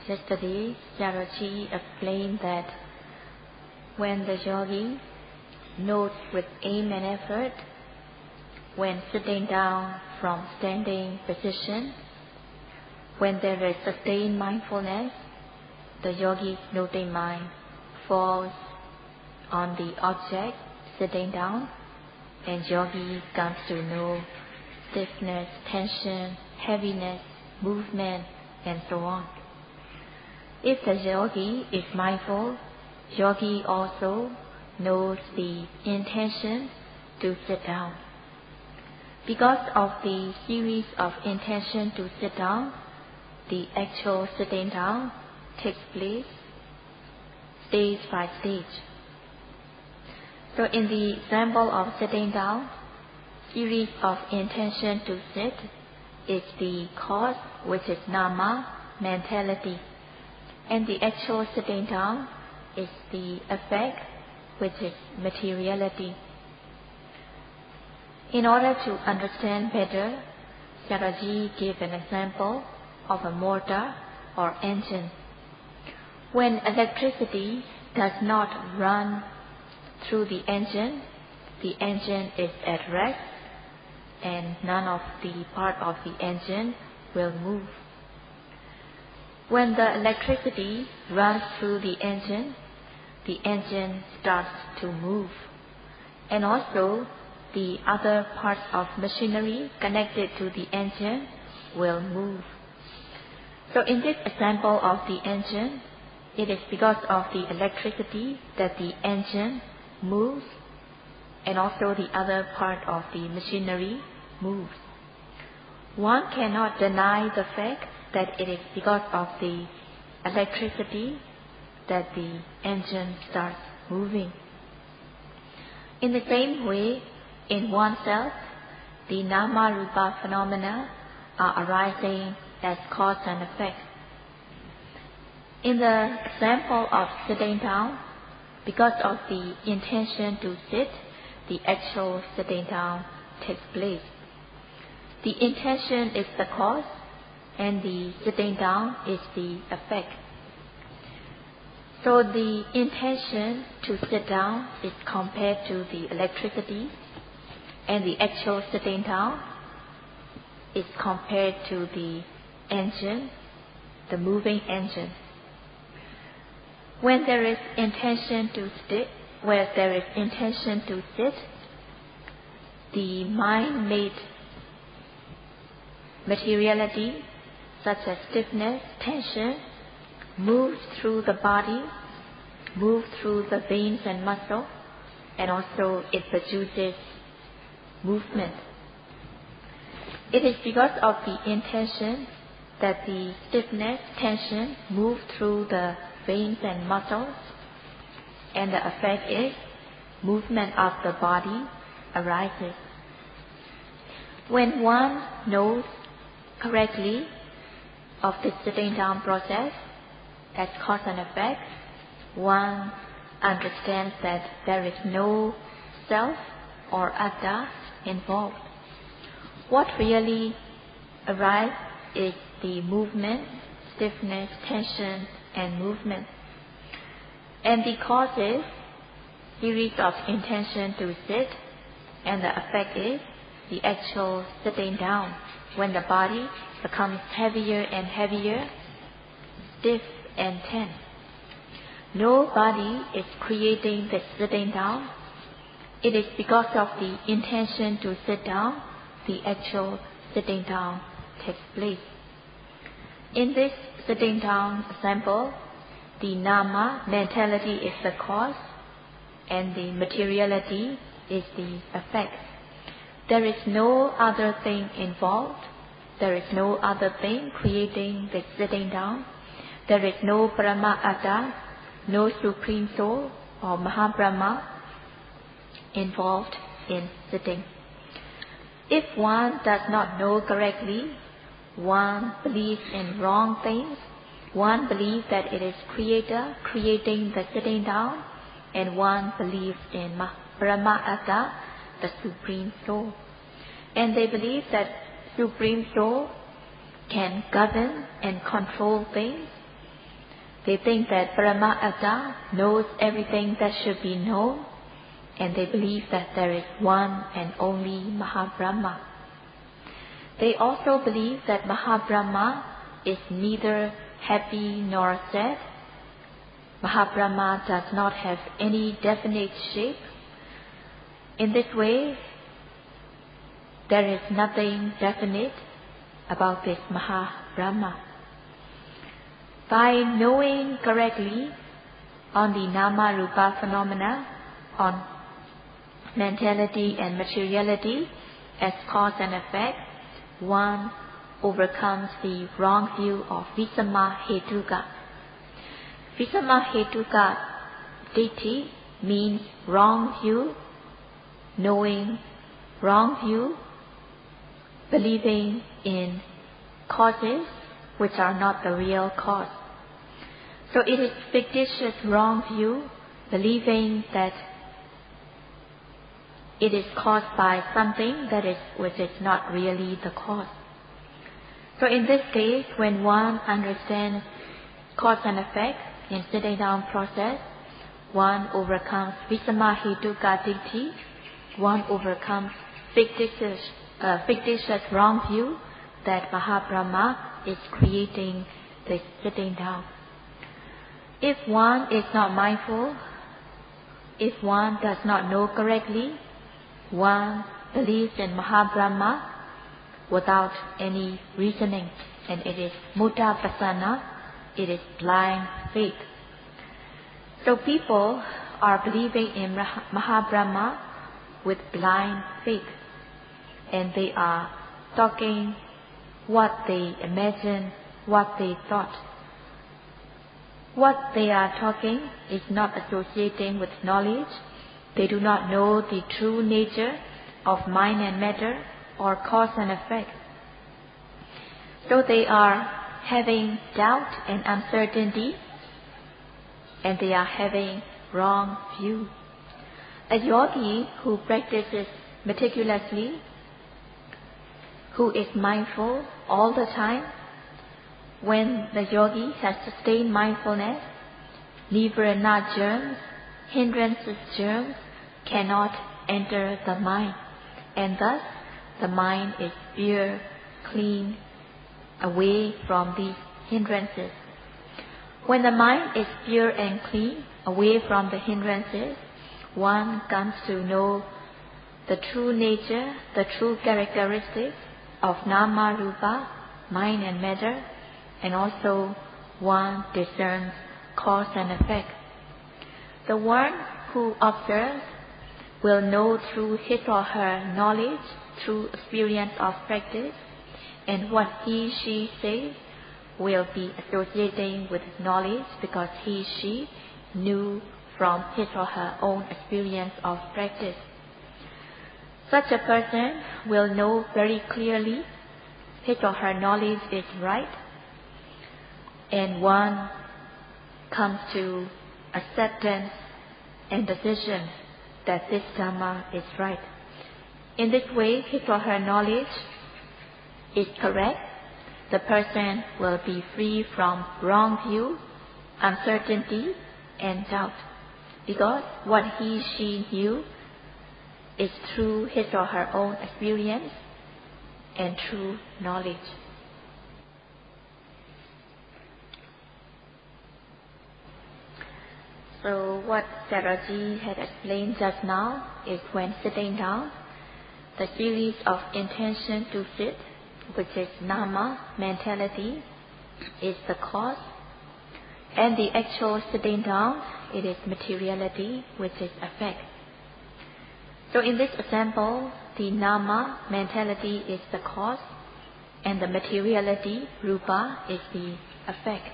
Yesterday, Jaraji explained that when the yogi notes with aim and effort, when sitting down from standing position, when there is sustained mindfulness, the yogi's noting mind falls on the object sitting down, and yogi comes to know stiffness, tension, heaviness, movement, and so on. If the yogi is mindful, yogi also knows the intention to sit down. Because of the series of intention to sit down, the actual sitting down takes place stage by stage. So in the example of sitting down, series of intention to sit is the cause, which is nama, mentality, and the actual sitting down is the effect, which is materiality. In order to understand better, Jaraji gave an example of a motor or engine. When electricity does not run through the engine is at rest, and none of the part of the engine will move. When the electricity runs through the engine starts to move, and also the other parts of machinery connected to the engine will move. So in this example of the engine, it is because of the electricity that the engine moves, and also the other part of the machinery moves. One cannot deny the fact that it is because of the electricity that the engine starts moving. In the same way, in oneself, the nama-rupa phenomena are arising as cause and effect. In the example of sitting down, because of the intention to sit, the actual sitting down takes place. The intention is the cause, and the sitting down is the effect. So the intention to sit down is compared to the electricity, and the actual sitting down is compared to the engine, the moving engine. When there is intention to sit, the mind-made materiality, such as stiffness, tension, moves through the body, moves through the veins and muscle, and also it produces movement. It is because of the intention that the stiffness, tension move through the veins and muscles, and the effect is movement of the body arises. When one knows correctly of the sitting down process as cause and effect, one understands that there is no self or atta involved. What really arises is the movement, stiffness, tension, and movement. And the cause is series of intention to sit, and the effect is the actual sitting down, when the body becomes heavier and heavier, stiff and tense. No body is creating the sitting down. It is because of the intention to sit down, the actual sitting down takes place. In this sitting down example, the nama, mentality, is the cause, and the materiality is the effect. There is no other thing involved. There is no other thing creating the sitting down. There is no Parama-atta, no Supreme Soul or Mahabrahma involved in sitting. If one does not know correctly, one believes in wrong things. One believes that it is Creator creating the sitting down, and one believes in Parama-atta, the Supreme Soul. And they believe that Supreme Soul can govern and control things, They think that Paramatta knows everything that should be known, and they believe that there is one and only Mahabrahma. They also believe that Mahabrahma is neither happy nor sad. Mahabrahma does not have any definite shape. In this way, there is nothing definite about this Mahabrahma. By knowing correctly on the Nama-Rupa phenomena, on mentality and materiality as cause and effect, one overcomes the wrong view of Visamma-Hetuka. Visamma-Hetuka Ditti means wrong view, knowing wrong view, believing in causes which are not the real cause. So it is fictitious wrong view, believing that it is caused by something which is not really the cause. So in this case, when one understands cause and effect in sitting down process, one overcomes Visamma-Hetuka Ditti, one overcomes fictitious wrong view that Mahabrahma is creating this sitting down. If one is not mindful, if one does not know correctly, one believes in Mahabrahma without any reasoning, and it is Mutta Pasana, it is blind faith. So people are believing in Mahabrahma with blind faith, and they are talking what they imagine, what they thought. What they are talking is not associating with knowledge. They do not know the true nature of mind and matter or cause and effect. So they are having doubt and uncertainty, and they are having wrong view. A yogi who practices meticulously, who is mindful all the time, when the yogi has sustained mindfulness, nirvana germs, hindrances germs cannot enter the mind, and thus the mind is pure, clean, away from these hindrances. When the mind is pure and clean, away from the hindrances, one comes to know the true nature, the true characteristics of Nama, Rupa, mind and matter, and also one discerns cause and effect. The one who observes will know through his or her knowledge, through experience of practice, and what he/she says will be associating with knowledge because he/she knew from his or her own experience of practice. Such a person will know very clearly his or her knowledge is right, and one comes to acceptance and decision that this Dhamma is right. In this way, his or her knowledge is correct. The person will be free from wrong view, uncertainty, and doubt, because what he/she knew is through his or her own experience and true knowledge. So what Sayadaw had explained just now is when sitting down, the series of intention to sit, which is Nama, mentality, is the cause, and the actual sitting down, it is materiality, which is effect. So in this example, the Nama, mentality, is the cause, and the materiality, Rupa, is the effect.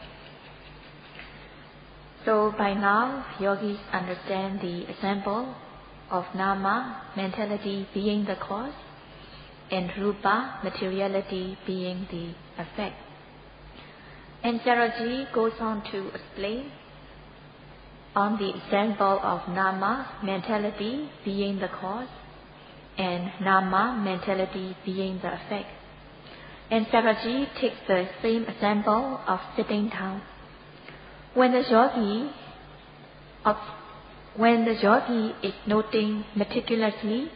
So by now, yogis understand the example of Nama, mentality, being the cause, and Rupa, materiality, being the effect. And Sayadaw goes on to explain on the example of Nama, mentality, being the cause, and Nama, mentality, being the effect. And Sayadaw takes the same example of sitting down. When the yogi is noting meticulously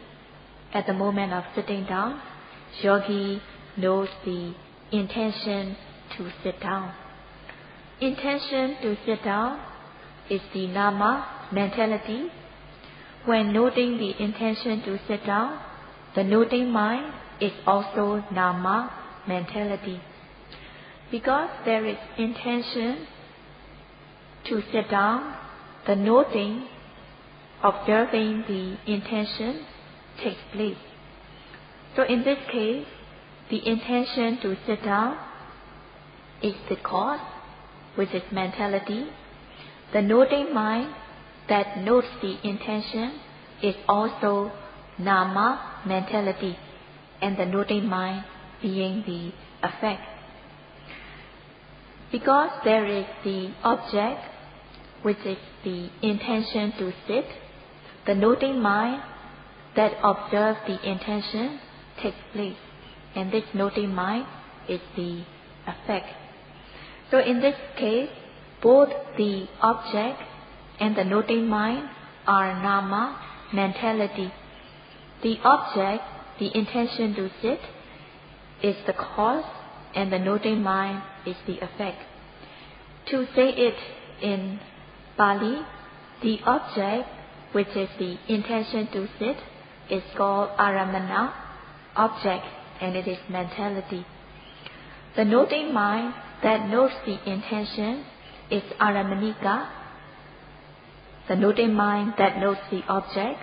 at the moment of sitting down, yogi knows the intention to sit down. Intention to sit down is the nama mentality. When noting the intention to sit down, the noting mind is also nama mentality. Because there is intention to sit down, the noting, observing the intention takes place. So in this case, the intention to sit down is the cause, which is mentality. The noting mind that notes the intention is also nama mentality, and the noting mind being the effect. Because there is the object, which is the intention to sit, the noting mind that observes the intention takes place, and this noting mind is the effect. So in this case, both the object and the noting mind are nama mentality. The object, the intention to sit, is the cause, and the noting mind is the effect. To say it in Pali, the object, which is the intention to sit, is called aramana, object, and it is mentality. The noting mind that notes the intention is aramanika, the noting mind that notes the object,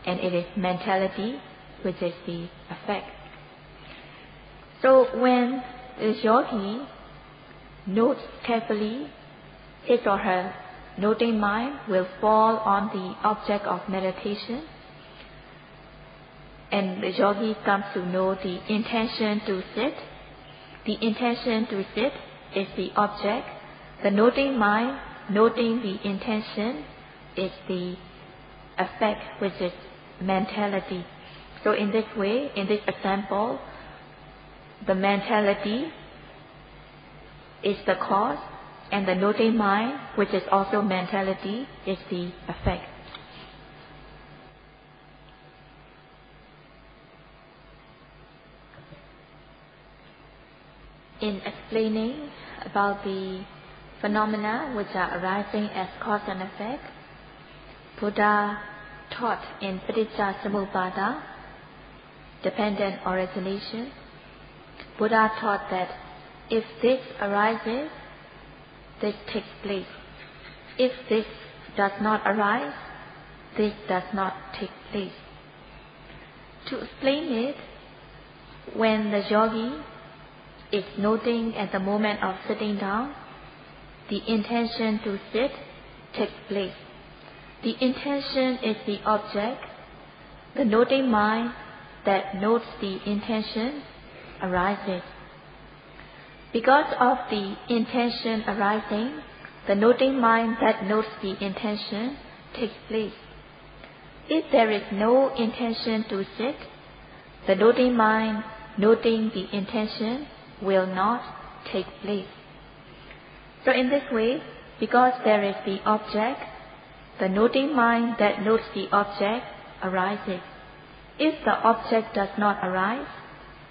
and it is mentality, which is the effect. So when the yogi notes carefully, his or her noting mind will fall on the object of meditation, and the yogi comes to know the intention to sit. The intention to sit is the object. The noting mind noting the intention is the effect, which is mentality. So in this way, in this example, the mentality is the cause, and the noting mind, which is also mentality, is the effect. In explaining about the phenomena which are arising as cause and effect, Buddha taught in Paticca Samuppada, dependent origination. Buddha taught that if this arises, this takes place. If this does not arise, this does not take place. To explain it, when the yogi is noting at the moment of sitting down, the intention to sit takes place. The intention is the object. The noting mind that notes the intention arises. Because of the intention arising, the noting mind that notes the intention takes place. If there is no intention to sit, the noting mind noting the intention will not take place. So in this way, because there is the object, the noting mind that notes the object arises. If the object does not arise,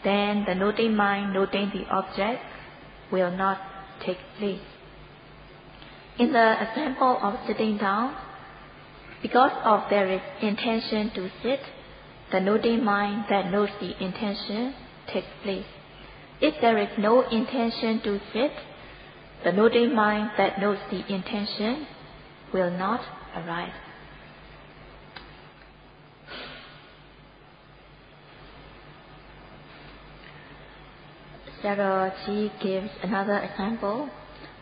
then the noting mind noting the object will not take place. In the example of sitting down, because of there is intention to sit, the noting mind that notes the intention takes place. If there is no intention to sit, the noting mind that notes the intention will not arise. Sarah G gives another example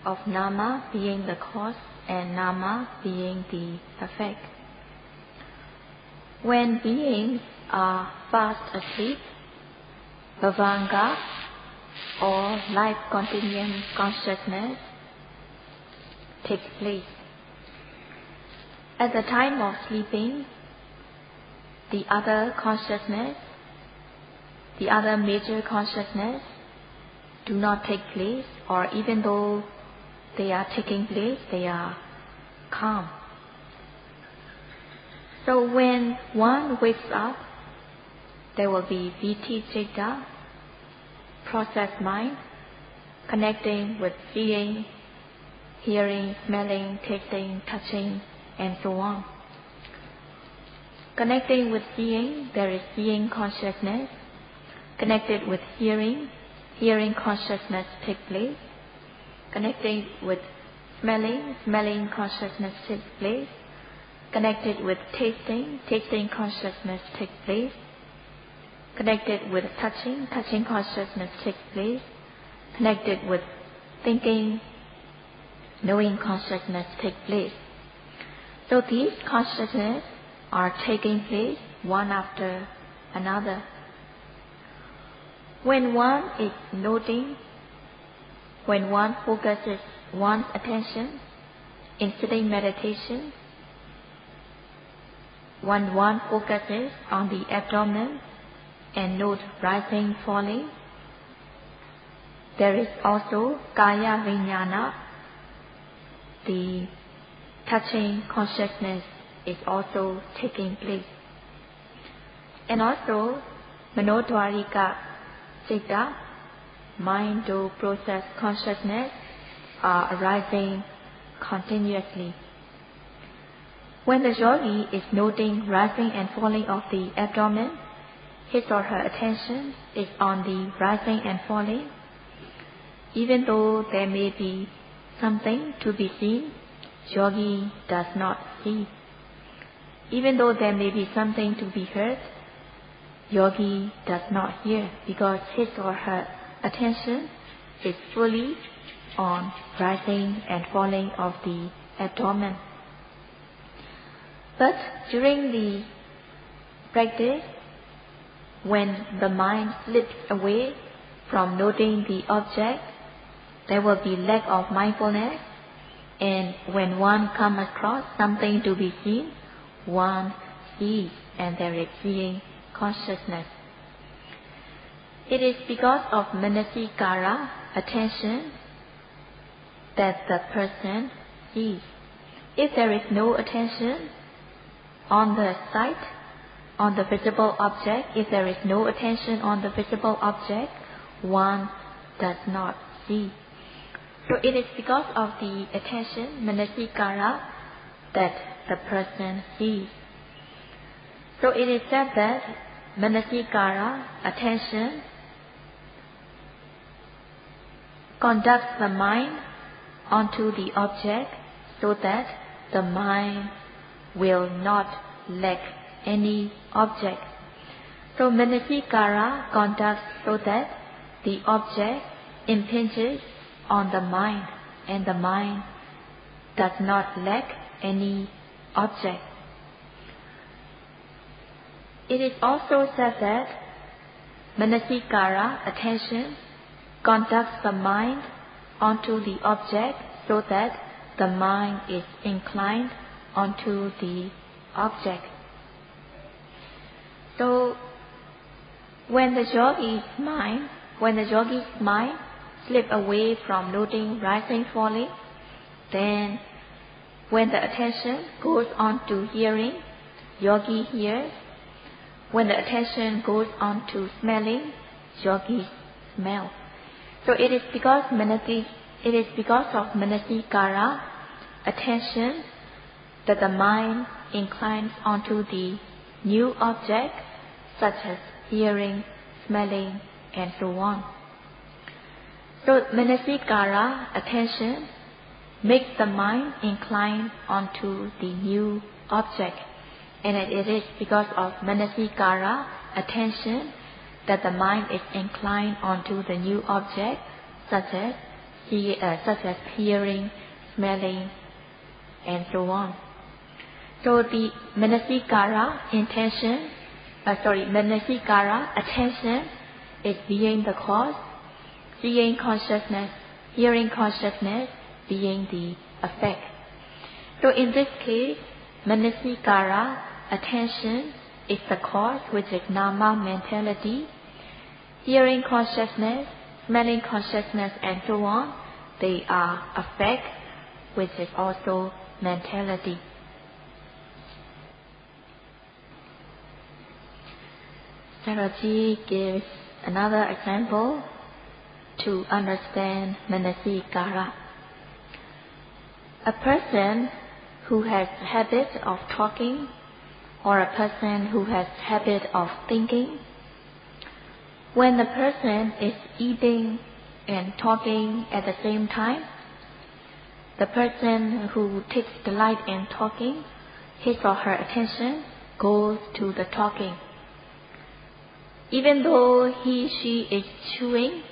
of nama being the cause and nama being the effect. When beings are fast asleep, bhavanga or life continuum consciousness takes place. At the time of sleeping, the other consciousness, the other major consciousness do not take place, or even though they are taking place, they are calm. So when one wakes up, there will be Viti Citta, process mind, connecting with seeing, hearing, smelling, tasting, touching, and so on. Connecting with seeing, there is seeing consciousness. Connected with hearing, hearing consciousness takes place. Connecting with smelling, smelling consciousness takes place. Connected with tasting, tasting consciousness takes place. Connected with touching, touching consciousness takes place. Connected with thinking, knowing consciousness takes place. So these consciousnesses are taking place one after another. When one is noting, when one focuses one's attention in sitting meditation, when one focuses on the abdomen and note rising, falling, there is also Kaya Vijnana, the touching consciousness is also taking place. And also Manodvarika Citta, mind to process consciousness, are arising continuously. When the yogi is noting rising and falling of the abdomen, his or her attention is on the rising and falling. Even though there may be something to be seen, yogi does not see. Even though there may be something to be heard, yogi does not hear, because his or her attention is fully on rising and falling of the abdomen. But during the practice, when the mind slips away from noting the object, there will be lack of mindfulness, and when one comes across something to be seen, one sees, and there is seeing consciousness. It is because of manasikara, attention, that the person sees. If there is no attention on the sight, on the visible object, if there is no attention on the visible object, one does not see. So it is because of the attention, manasikara, that the person sees. So it is said that manasikara, attention, conducts the mind onto the object so that the mind will not lack any object. So manasikara conducts so that the object impinges on the mind, and the mind does not lack any object. It is also said that manasikara, attention, conducts the mind onto the object so that the mind is inclined onto the object. So when the yogi's mind slip away from noting rising, falling, then when the attention goes on to hearing, yogi hears. When the attention goes on to smelling, yogi smells. So it is because of manasikara, attention, that the mind inclines onto the new object, such as hearing, smelling, and so on. So manasikara, attention, makes the mind incline onto the new object. And it is because of manasikara, attention, that the mind is inclined onto the new object, such as hearing, smelling, and so on. So the manasikara, attention is being the cause, seeing consciousness, hearing consciousness being the effect. So in this case, manasikara, attention, is the cause, which is nama mentality. Hearing consciousness, smelling consciousness, and so on they are affect, which is also mentality. Sayadaw gives another example to understand manasikara. A person who has habit of talking or a person who has habit of thinking, when the person is eating and talking at the same time, the person who takes delight in talking, his or her attention goes to the talking. Even though he/she is chewing,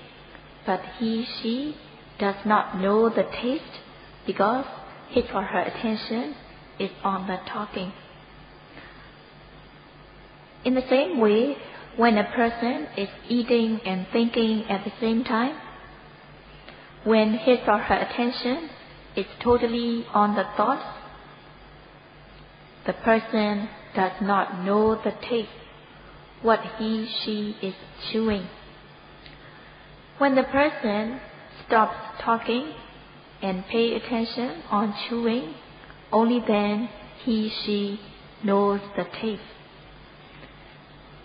but he/she does not know the taste because his or her attention is on the talking. In the same way, when a person is eating and thinking at the same time, when his or her attention is totally on the thoughts, the person does not know the taste, what he/she is chewing. When the person stops talking and pay attention on chewing, only then he/she knows the taste.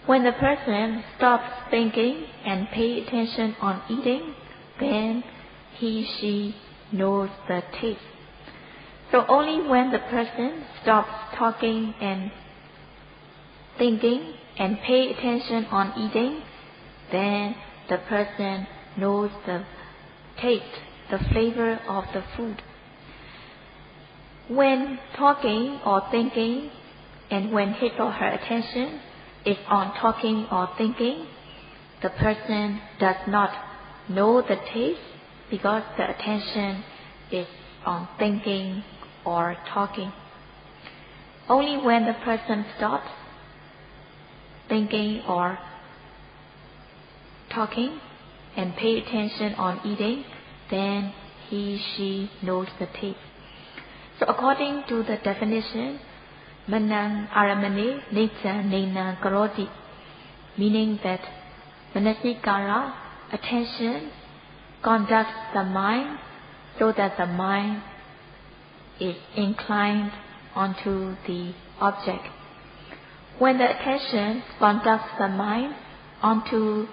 When the person stops thinking and pay attention on eating, then he/she knows the taste. So only when the person stops talking and thinking and pay attention on eating, then the person knows the taste, the flavor of the food. When talking or thinking, and when his or her attention is on talking or thinking, the person does not know the taste because the attention is on thinking or talking. Only when the person stops thinking or talking and pay attention on eating, then he/she knows the taste. So according to the definition, Manang aramane necha nena karoti, meaning that manasikara, attention, conducts the mind so that the mind is inclined onto the object. When the attention conducts the mind onto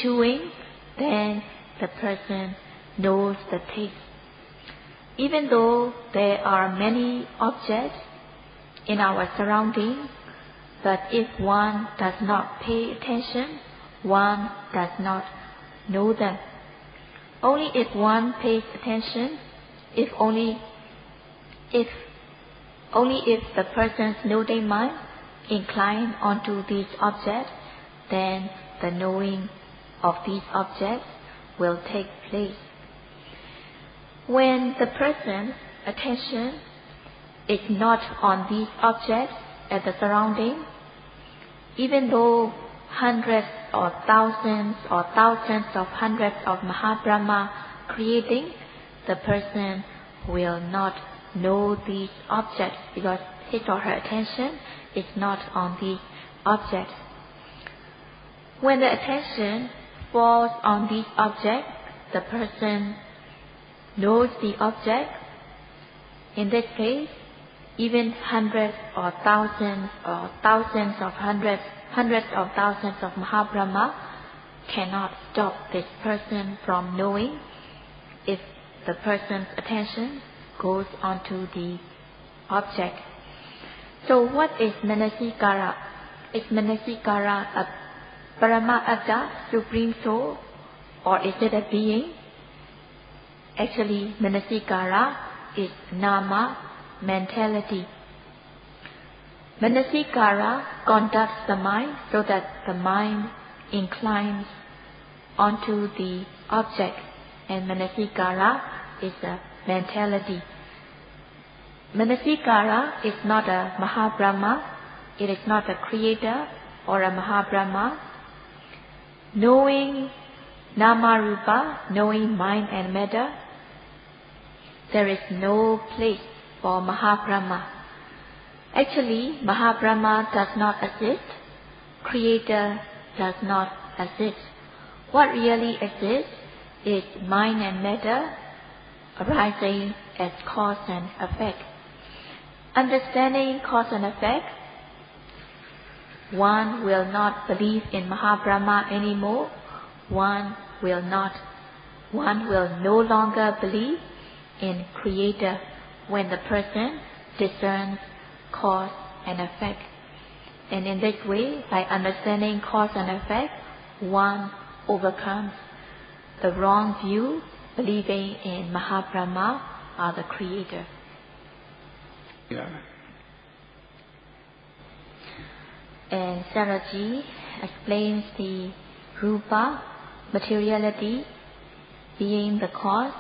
chewing, then the person knows the taste. Even though there are many objects in our surroundings, but if one does not pay attention, one does not know them. Only if one pays attention, only if the person's noting mind incline onto these objects, then the knowing of these objects will take place. When the person's attention is not on these objects at the surrounding, even though hundreds or thousands of hundreds of Mahabrahma creating, the person will not know these objects because his or her attention is not on these objects. When the attention falls on these objects, the person knows the object. In this case, even hundreds or thousands of hundreds of thousands of Mahabrahma cannot stop this person from knowing if the person's attention goes onto the object. So what is Manasikara? Is Manasikara a Paramatta, Supreme Soul, or is it a being? Actually, Manasikara is Nama, mentality. Manasikara conducts the mind so that the mind inclines onto the object, and Manasikara is a mentality. Manasikara is not a Mahabrahma, it is not a creator or a Mahabrahma. Knowing Nama-rupa, knowing mind and matter, there is no place for Mahabrahma. Actually, Mahabrahma does not exist, creator does not exist. What really exists is mind and matter, arising as cause and effect. Understanding cause and effect, one will not believe in Mahabrahma anymore. One will no longer believe in Creator when the person discerns cause and effect. And in this way, by understanding cause and effect, one overcomes the wrong view, believing in Mahabrahma or the Creator. Yeah. And Saraji explains the rupa, materiality, being the cause,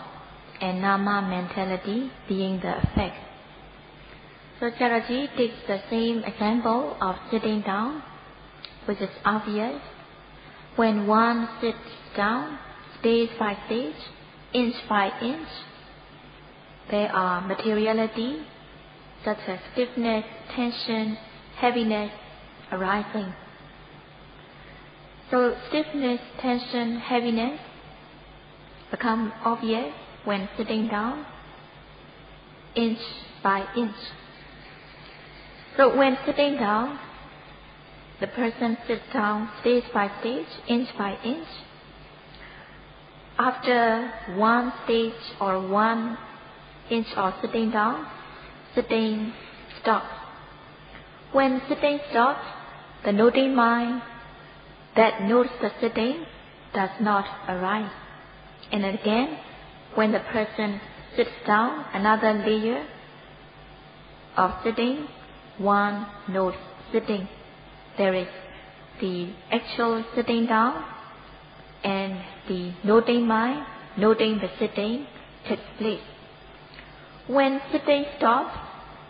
and nama, mentality, being the effect. So Saraji takes the same example of sitting down, which is obvious. When one sits down, stage by stage, inch by inch, there are materiality, such as stiffness, tension, heaviness, arising. So stiffness, tension, heaviness become obvious when sitting down, inch by inch. So when sitting down, the person sits down stage by stage, inch by inch. After one stage or 1 inch of sitting down, sitting stops. When sitting stops, the noting mind that notes the sitting does not arise. And again, when the person sits down, another layer of sitting, one notes sitting. There is the actual sitting down, and the noting mind, noting the sitting, takes place. When sitting stops,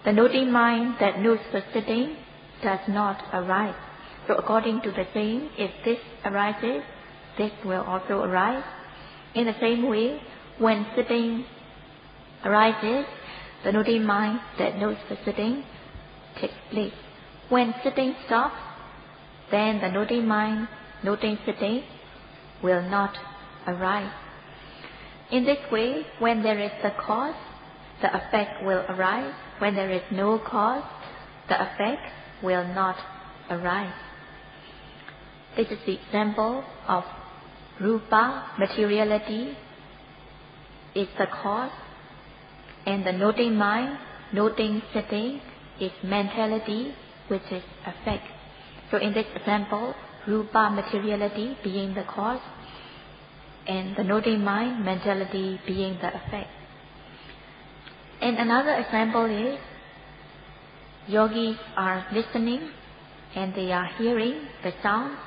the noting mind that notes the sitting does not arise. So according to the saying, if this arises, this will also arise. In the same way, when sitting arises, the noting mind that notes the sitting takes place. When sitting stops, then the noting mind noting sitting will not arise. In this way, when there is the cause, the effect will arise. When there is no cause, the effect will not arise. This is the example of rupa, materiality, is the cause, and the noting mind, noting sitting, is mentality, which is effect. So in this example, rupa, materiality, being the cause, and the noting mind, mentality, being the effect. And another example is, yogis are listening and they are hearing the sound.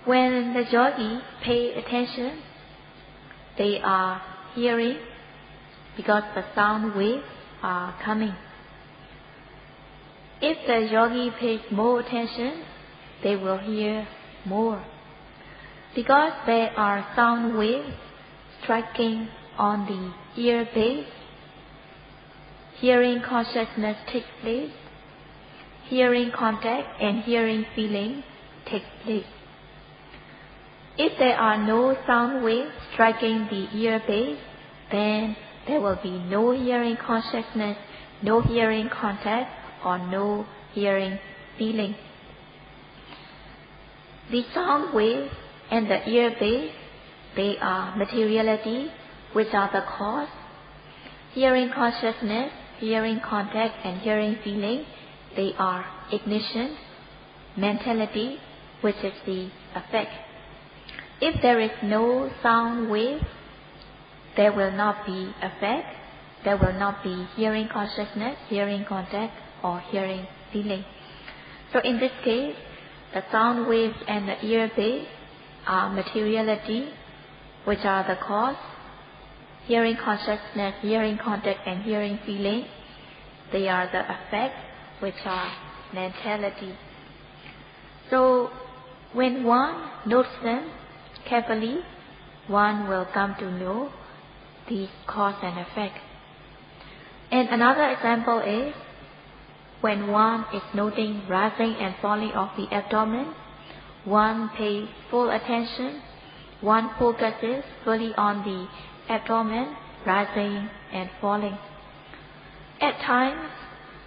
When the yogi pay attention, they are hearing because the sound waves are coming. If the yogi pays more attention, they will hear more. Because there are sound waves striking on the ear base, hearing consciousness takes place, hearing contact and hearing feeling takes place. If there are no sound waves striking the ear base, then there will be no hearing consciousness, no hearing contact, or no hearing feeling. The sound wave and the ear base, they are materiality, which are the cause. Hearing consciousness, hearing contact, and hearing feeling, they are ignition, mentality, which is the effect. If there is no sound wave, there will not be effect, there will not be hearing consciousness, hearing contact, or hearing feeling. So in this case, the sound waves and the ear base are materiality, which are the cause. Hearing consciousness, hearing contact, and hearing feeling, they are the effect, which are mentality. So when one notes them carefully, one will come to know these cause and effect. And another example is, when one is noting rising and falling of the abdomen, one pays full attention one focuses fully on the abdomen, rising and falling. At times,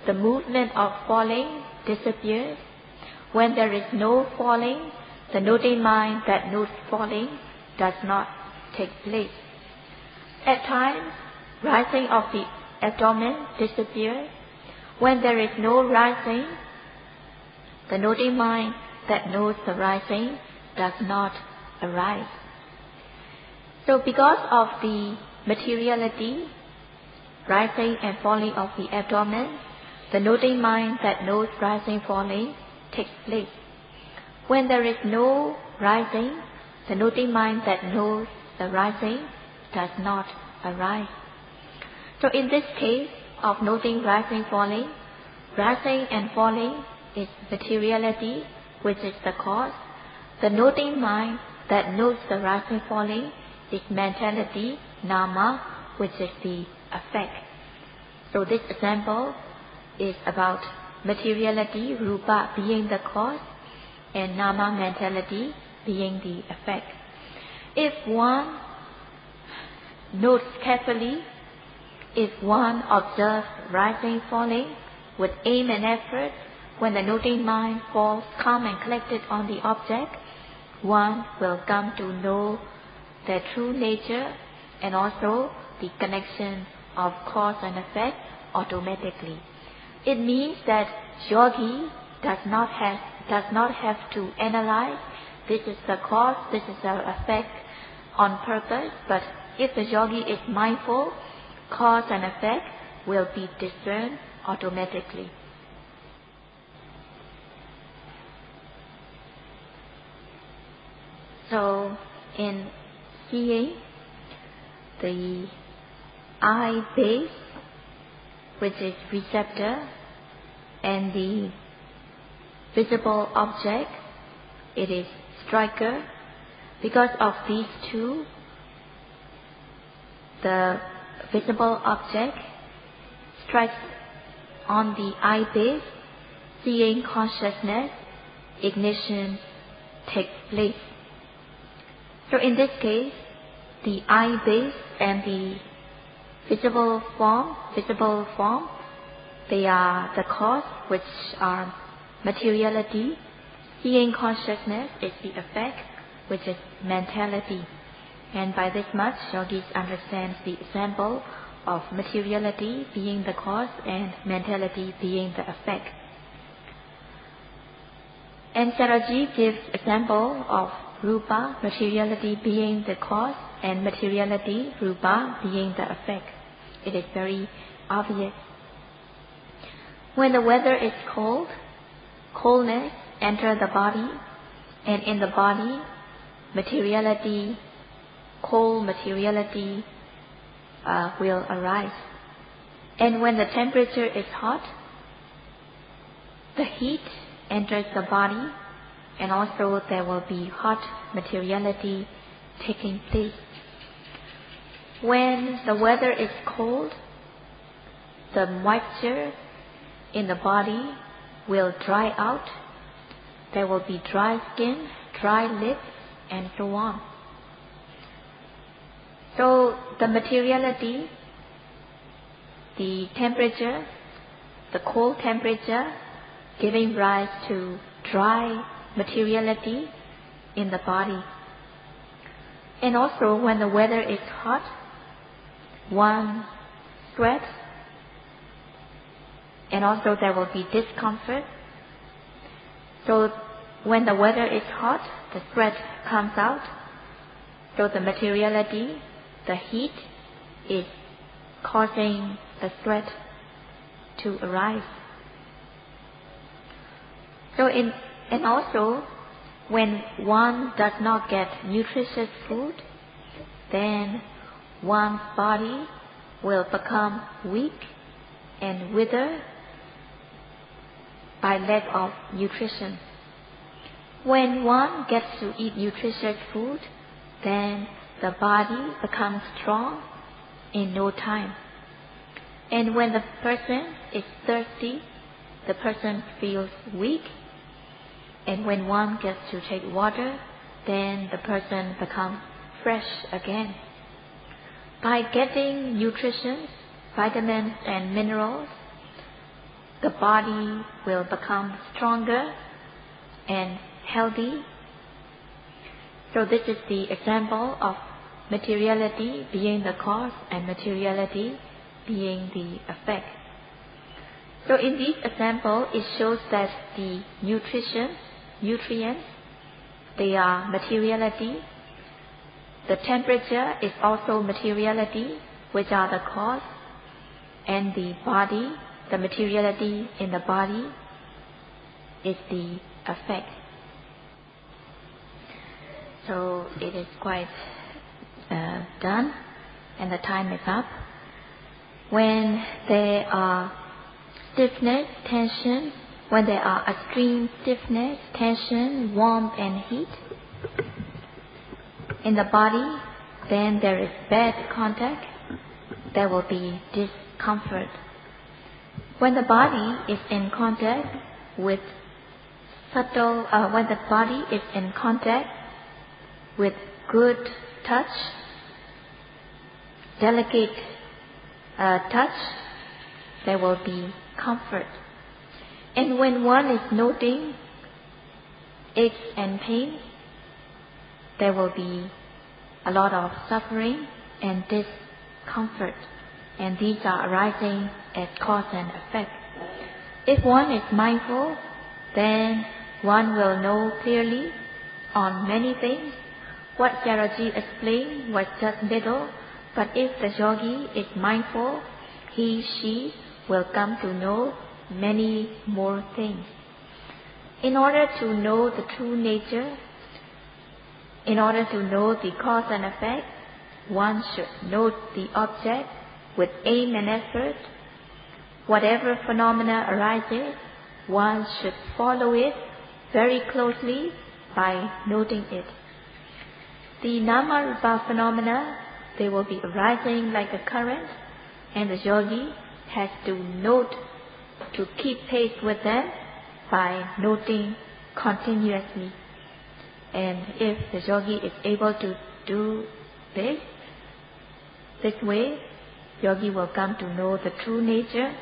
the movement of falling disappears. When there is no falling, the noting mind that notes falling does not take place. At times, rising of the abdomen disappears. When there is no rising, the noting mind that knows the rising does not arise. So because of the materiality, rising and falling of the abdomen, the noting mind that knows rising, falling takes place. When there is no rising, the noting mind that knows the rising does not arise. So in this case of noting rising, falling and falling is materiality, which is the cause. The noting mind that knows the rising, falling is mentality, nama, which is the effect. So this example is about materiality, rupa, being the cause, and nama, mentality, being the effect. If one notes carefully, if one observes rising, falling with aim and effort, when the noting mind falls calm and collected on the object, one will come to know their true nature and also the connection of cause and effect automatically. It means that yogi does not have to analyze this is the cause, this is the effect on purpose, but if the yogi is mindful, cause and effect will be discerned automatically. So in seeing, the eye base, which is receptor, and the visible object, it is striker. Because of these two, the visible object strikes on the eye base, seeing consciousness, ignition takes place. So in this case, the eye base and the visible form, they are the cause, which are materiality. Seeing consciousness is the effect, which is mentality. And by this much, yogis understand the example of materiality being the cause and mentality being the effect. And Sayadaw gives example of rupa, materiality being the cause, and materiality, rupa, being the effect. It is very obvious. When the weather is cold, coldness enters the body, and in the body, materiality, cold materiality will arise. And when the temperature is hot, the heat enters the body, and also there will be hot materiality taking place. When the weather is cold, the moisture in the body will dry out. There will be dry skin, dry lips, and so on. So the materiality, the temperature, the cold temperature, giving rise to dry materiality in the body. And also when the weather is hot, one sweats, and also there will be discomfort. So when the weather is hot, the sweat comes out. So the materiality, the heat, is causing the sweat to arise. So and also when one does not get nutritious food, then one's body will become weak and wither by lack of nutrition. When one gets to eat nutritious food, then the body becomes strong in no time. And when the person is thirsty, the person feels weak. And when one gets to take water, then the person becomes fresh again. By getting nutrition, vitamins and minerals, the body will become stronger and healthy. So this is the example of materiality being the cause and materiality being the effect. So in this example, it shows that the nutrients, they are materiality. The temperature is also materiality, which are the cause, and the body, the materiality in the body, is the effect. So it is quite done, and the time is up. When there are stiffness, tension, when there are extreme stiffness, tension, warmth and heat in the body, then there is bad contact, there will be discomfort. When the body is in contact with when the body is in contact with good touch, delicate touch, there will be comfort. And when one is noting aches and pains, there will be a lot of suffering and discomfort, and these are arising as cause and effect. If one is mindful, then one will know clearly on many things. What Sayadaw explained was just little, but if the yogi is mindful, she will come to know many more things. In order to know the true nature, in order to know the cause and effect, one should note the object with aim and effort. Whatever phenomena arises, one should follow it very closely by noting it. The nama-rupa phenomena, they will be arising like a current, and the yogi has to note, to keep pace with them by noting continuously. And if the yogi is able to do this way, yogi will come to know the true nature,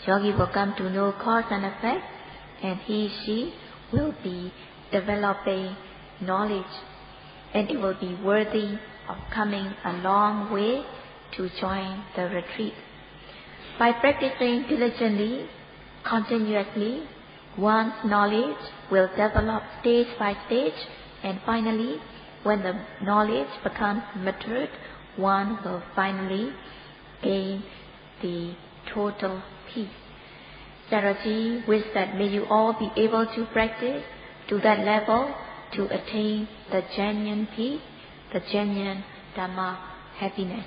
yogi will come to know cause and effect, and she will be developing knowledge, and it will be worthy of coming a long way to join the retreat. By practicing diligently, continuously, one's knowledge will develop stage by stage, and finally, when the knowledge becomes matured, one will finally gain the total peace. Sayadaw wishes that may you all be able to practice to that level to attain the genuine peace, the genuine Dhamma happiness.